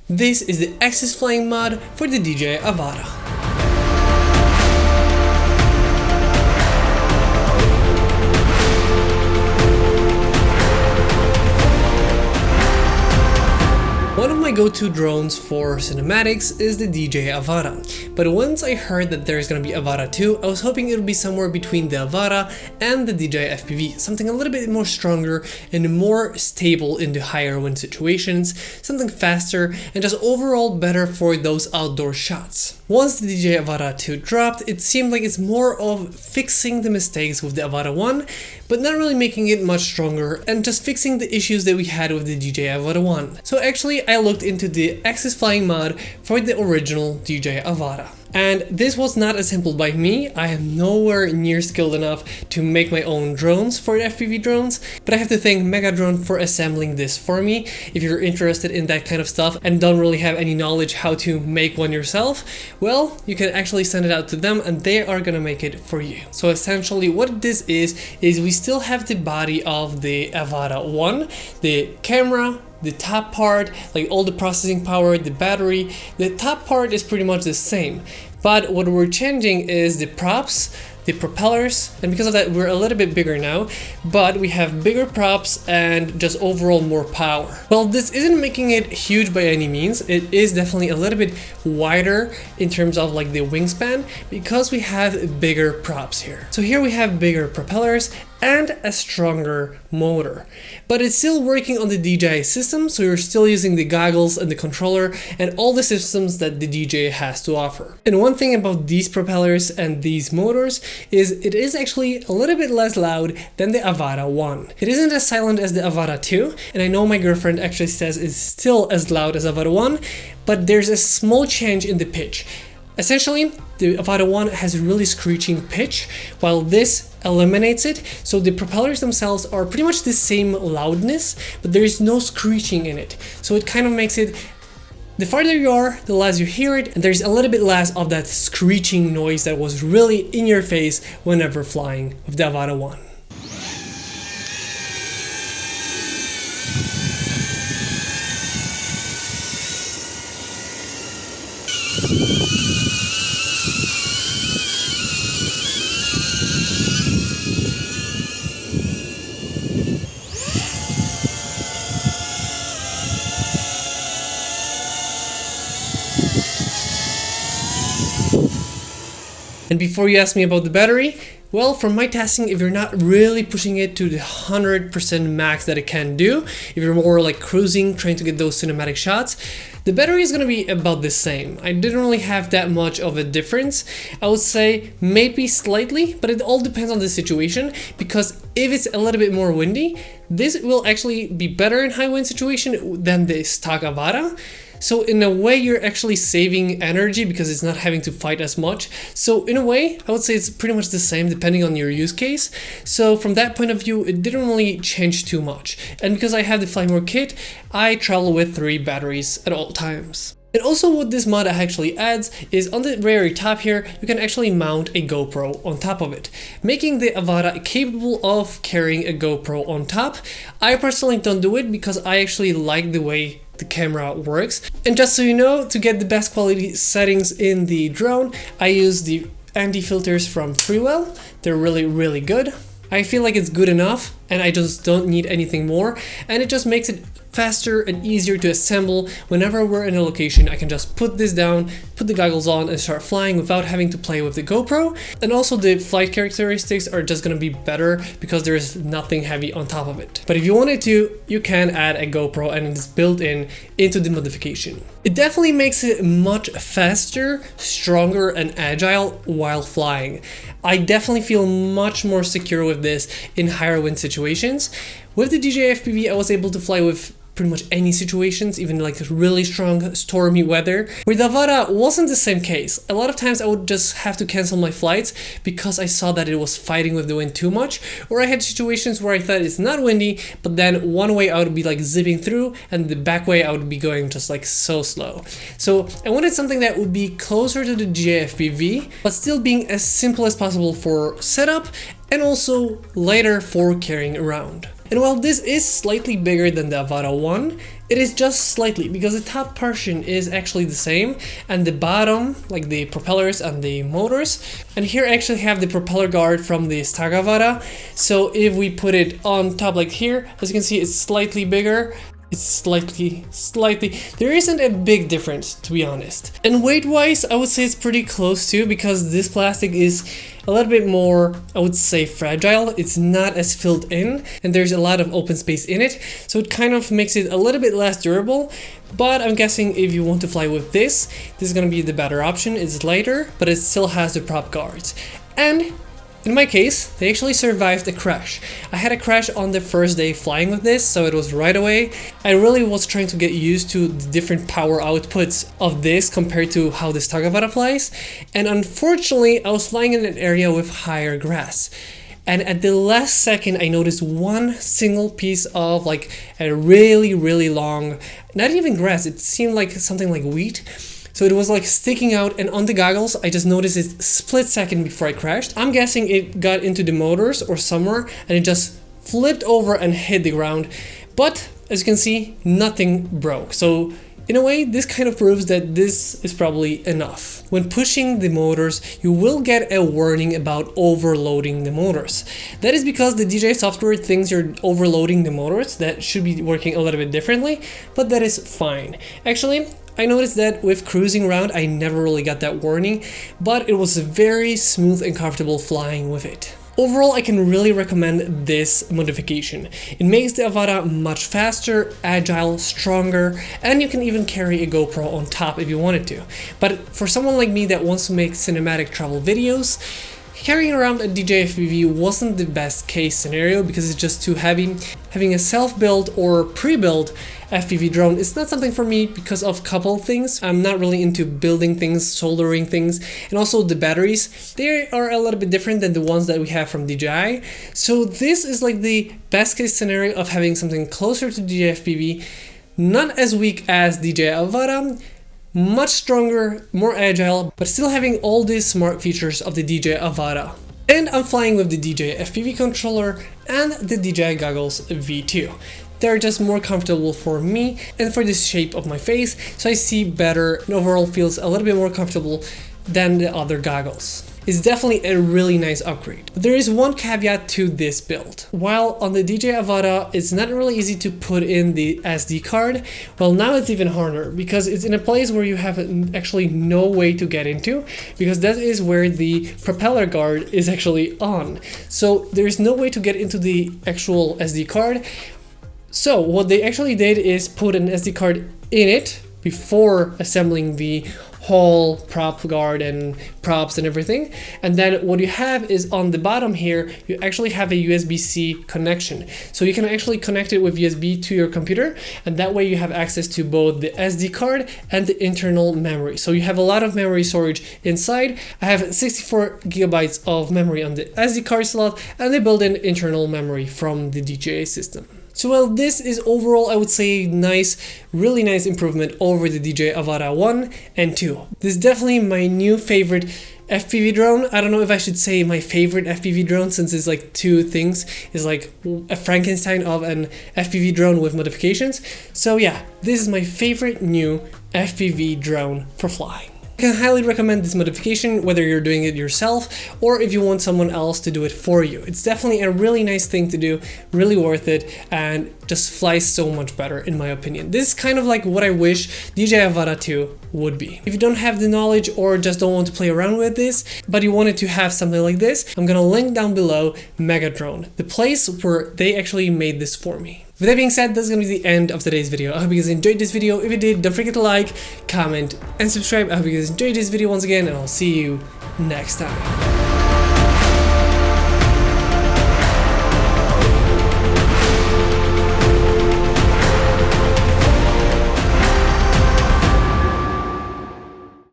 This is the AxisFlying mod for the DJI Avata. One of my go-to drones for cinematics is the DJI Avata, but once I heard that there's gonna be Avata 2, I was hoping it would be somewhere between the Avata and the DJI FPV, something a little bit more stronger and more stable in the higher wind situations, something faster and just overall better for those outdoor shots. Once the DJI Avata 2 dropped, it seemed like it's more of fixing the mistakes with the Avata 1, but not really making it much stronger and just fixing the issues that we had with the DJI Avata 1. So actually I looked into the AxisFlying mod for the original DJI Avata. And this was not assembled by me. I am nowhere near skilled enough to make my own drones for the FPV drones, but I have to thank Megadron for assembling this for me. If you're interested in that kind of stuff and don't really have any knowledge how to make one yourself, well, you can actually send it out to them and they are gonna make it for you. So essentially what this is we still have the body of the Avata 1, the camera, the top part, like all the processing power, the battery, the top part is pretty much the same. But what we're changing is the props, the propellers, and because of that we're a little bit bigger now, but we have bigger props and just overall more power. Well, this isn't making it huge by any means. It is definitely a little bit wider in terms of like the wingspan because we have bigger props here. So here we have bigger propellers and a stronger motor, but it's still working on the DJI system, so you're still using the goggles and the controller and all the systems that the DJI has to offer. And one thing about these propellers and these motors is it is actually a little bit less loud than the Avata 1. It isn't as silent as the Avata 2, and I know my girlfriend actually says it's still as loud as Avata 1, but there's a small change in the pitch. Essentially, the Avata 1 has a really screeching pitch, while this eliminates it, so the propellers themselves are pretty much the same loudness, but there is no screeching in it. So it kind of makes it, the farther you are, the less you hear it, and there's a little bit less of that screeching noise that was really in your face whenever flying with the Avata 1. And before you ask me about the battery, well, from my testing, if you're not really pushing it to the 100% max that it can do, if you're more like cruising, trying to get those cinematic shots, the battery is going to be about the same. I didn't really have that much of a difference. I would say maybe slightly, but it all depends on the situation, because if it's a little bit more windy, this will actually be better in high wind situation than the stock Avata. So in a way you're actually saving energy because it's not having to fight as much. So in a way I would say it's pretty much the same depending on your use case. So from that point of view it didn't really change too much. And because I have the Fly More kit, I travel with 3 batteries at all times. And also what this mod actually adds is on the very top here, you can actually mount a GoPro on top of it, making the Avata capable of carrying a GoPro on top. I personally don't do it because I actually like the way the camera works. And just so you know, to get the best quality settings in the drone, I use the anti-filters from Freewell. They're really good. I feel like it's good enough and I just don't need anything more, and it just makes it faster and easier to assemble. Whenever we're in a location, I can just put this down, put the goggles on and start flying without having to play with the GoPro. And also the flight characteristics are just gonna be better because there is nothing heavy on top of it. But if you wanted to, you can add a GoPro and it's built in into the modification. It definitely makes it much faster, stronger and agile while flying. I definitely feel much more secure with this in higher wind situations. With the DJI FPV, I was able to fly with pretty much any situations, even like really strong stormy weather. With Avata wasn't the same case. A lot of times I would just have to cancel my flights because I saw that it was fighting with the wind too much, or I had situations where I thought it's not windy, but then one way I would be like zipping through and the back way I would be going just like so slow. So I wanted something that would be closer to the DJI FPV, but still being as simple as possible for setup and also lighter for carrying around. And while this is slightly bigger than the Avata 1, It is just slightly, because the top portion is actually the same, and the bottom, like the propellers and the motors, and here I actually have the propeller guard from the stock Avata. So if we put it on top like here, as you can see, it's slightly bigger. It's slightly, there isn't a big difference, to be honest. And weight wise, I would say it's pretty close too, because this plastic is a little bit more, I would say, fragile. It's not as filled in, and there's a lot of open space in it, so it kind of makes it a little bit less durable. But I'm guessing if you want to fly with this is gonna be the better option. It's lighter, but it still has the prop guards. And in my case, they actually survived a crash. I had a crash on the first day flying with this, so it was right away. I really was trying to get used to the different power outputs of this compared to how the stock Avata flies. And unfortunately, I was flying in an area with higher grass. And at the last second, I noticed one single piece of like a really long, not even grass, it seemed like something like wheat. So it was like sticking out, and on the goggles, I just noticed it split second before I crashed. I'm guessing it got into the motors or somewhere, and it just flipped over and hit the ground. But as you can see, nothing broke. So in a way, this kind of proves that this is probably enough. When pushing the motors, you will get a warning about overloading the motors. That is because the DJI software thinks you're overloading the motors. That should be working a little bit differently, but that is fine. Actually, I noticed that with cruising around, I never really got that warning, but it was very smooth and comfortable flying with it. Overall, I can really recommend this modification. It makes the Avata much faster, agile, stronger, and you can even carry a GoPro on top if you wanted to. But for someone like me that wants to make cinematic travel videos, carrying around a DJI FPV wasn't the best case scenario because it's just too heavy. Having a self-built or pre-built FPV drone is not something for me because of a couple of things. I'm not really into building things, soldering things, and also the batteries. They are a little bit different than the ones that we have from DJI. So this is like the best case scenario of having something closer to DJI FPV, not as weak as DJI Avata, much stronger, more agile, but still having all these smart features of the DJI Avata. And I'm flying with the DJI FPV controller and the DJI Goggles V2. They're just more comfortable for me and for the shape of my face, so I see better and overall feels a little bit more comfortable than the other goggles. It's definitely a really nice upgrade. But there is one caveat to this build. While on the DJI Avata, it's not really easy to put in the SD card, well, now it's even harder because it's in a place where you have actually no way to get into, because that is where the propeller guard is actually on. So there's no way to get into the actual SD card. So what they actually did is put an SD card in it before assembling the whole prop guard and props and everything. And then what you have is on the bottom here, you actually have a USB-C connection. So you can actually connect it with USB to your computer, and that way you have access to both the SD card and the internal memory. So you have a lot of memory storage inside. I have 64 gigabytes of memory on the SD card slot and the built-in internal memory from the DJI system. So well, this is overall, I would say, nice, really nice improvement over the DJI Avata 1 and 2. This is definitely my new favorite FPV drone. I don't know if I should say my favorite FPV drone, since it's like two things. It's like a Frankenstein of an FPV drone with modifications. So yeah, this is my favorite new FPV drone for flying. I can highly recommend this modification, whether you're doing it yourself or if you want someone else to do it for you. It's definitely a really nice thing to do, really worth it, and just flies so much better in my opinion. This is kind of like what I wish DJI Avata 2 would be. If you don't have the knowledge or just don't want to play around with this, but you wanted to have something like this, I'm gonna link down below Megadron, the place where they actually made this for me. With that being said, that's gonna be the end of today's video. I hope you guys enjoyed this video. If you did, don't forget to like, comment, and subscribe. I hope you guys enjoyed this video once again, and I'll see you next time.